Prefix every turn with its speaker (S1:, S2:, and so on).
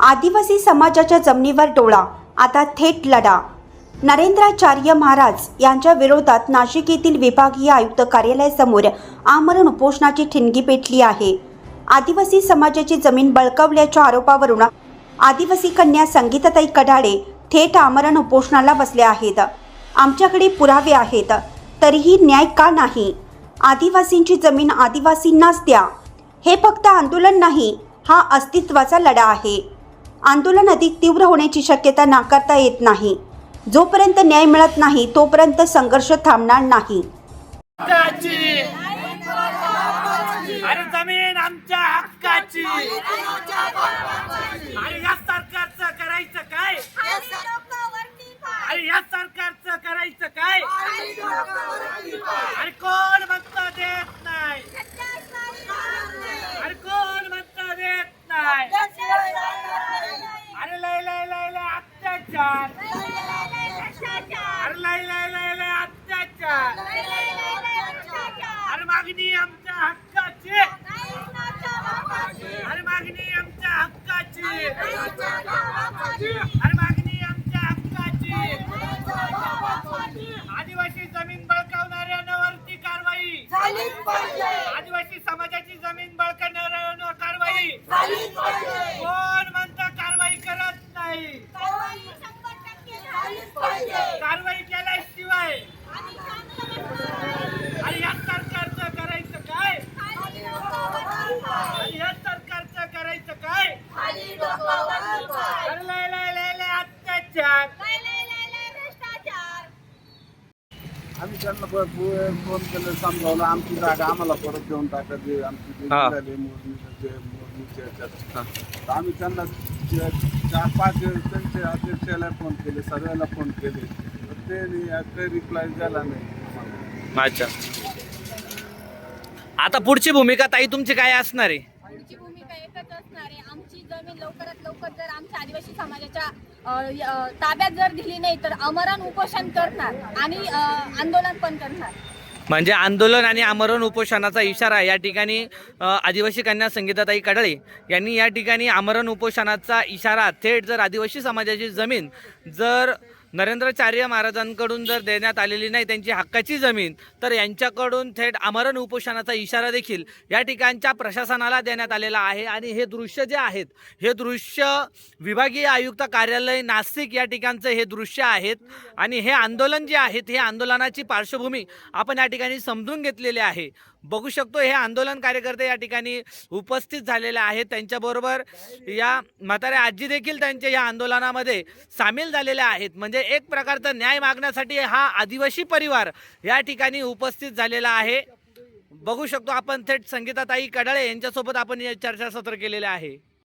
S1: आदिवासी समाजाच्या जमिनीवर डोळा, आता थेट लढा। नरेंद्राचार्य महाराज यांच्या विरोधात नाशिक येथील विभागीय आयुक्त कार्यालयासमोर आमरण उपोषणाची ठिणगी पेटली आहे। आदिवासी समाजाची जमीन बळकावल्याच्या आरोपावरून आदिवासी कन्या संगीताताई कडाळे थेट आमरण उपोषणाला बसल्या आहेत। आमच्याकडे पुरावे आहेत, तरीही न्याय का नाही? आदिवासींची जमीन आदिवासींनाच द्या। हे फक्त आंदोलन नाही, हा अस्तित्वाचा लढा आहे। आंदोलन अधिक तीव्र होण्याची शक्यता नाकारता येत नाही। जोपर्यंत न्याय मिळत नाही तोपर्यंत संघर्ष थांबणार नाही।
S2: अरे जमीन आमच्या हक्काची, अरे या सरकारचं करायचं काय? अरे या सरकारचं करायचं काय? अरे कोण म्हणतं देत नाही? अरे कोण म्हणतं देत नाही? अरे लय लय लय लय अत्याचार, अरे लय लय लय लय अत्याचार, अरे मागणी आमच्या हक्काची, अरे मागणी आमच्या हक्काची, अरे मागणी आमच्या हक्काची। आदिवासी जमीन बळकावणाऱ्यांवरती कारवाई झालीच पाहिजे। आदिवासी समाजाची जमीन बळकावणाऱ्यांवर कारवाई झालीच पाहिजे। कोण म्हणतं कारवाई करत नाही? कारवाई केल्याशिवाय अरे या सरकारचं करायचं काय? अरे या सरकारचं करायचं काय? अरे लय लय लय लय अत्याचार।
S3: आम्ही त्यांना फोन केलं, समजावलं, आमची जागा आम्हाला परत देऊन टाका, जे आमची झाले मोरणीचे याच्यात। आम्ही त्यांना 4-5 त्यांचे अध्यक्षाला फोन केले, सगळ्याला फोन केले, तर ते काही रिप्लाय झाला नाही।
S4: अच्छा, आता पुढची भूमिका ताई तुमची काय असणार आहे?
S5: आमची भूमिका एकच असणार आहे, आमची जमीन लवकरात लवकर जर आमच्या आदिवासी समाजाच्या ताब्यात जर दिली नाही तर आमरण उपोषण करणार आणि आंदोलन पण करणार।
S4: म्हणजे आंदोलन आणि आमरण उपोषणाचा इशारा या ठिकाणी आदिवासी कन्या संगीताताई कडाळे यांनी या ठिकाणी आमरण उपोषणाचा इशारा थेट जर आदिवासी समाजाची जमीन जर नरेंद्राचार्य महाराजांकडून जर देण्यात आलेली नाही, त्यांची हक्काची जमीन, तर यांच्याकडून थेट आमरण उपोषणाचा इशारा देखील या ठिकाणच्या प्रशासनाला देण्यात आलेला आहे। आणि हे दृश्य जे आहेत, हे दृश्य विभागीय आयुक्त कार्यालय नाशिक या ठिकाणचं हे दृश्य आहेत। आणि हे आंदोलन जे आहेत, हे आंदोलनाची पार्श्वभूमी आपण या ठिकाणी समजून घेतलेली आहे। बघू शकतो हे आंदोलन कार्यकर्ते या ठिकाणी उपस्थित झालेले आहेत, त्यांच्याबरोबर या म्हाताऱ्या आजी देखील त्यांच्या या आंदोलनामध्ये सामील झालेल्या आहेत। म्हणजे एक प्रकारचा न्याय मागण्यासाठी हा आदिवासी परिवार या ठिकाणी उपस्थित झालेला आहे। बघू शकतो आपण थेट संगीताताई कडाळे यांच्यासोबत आपण चर्चासत्र केलेले आहे।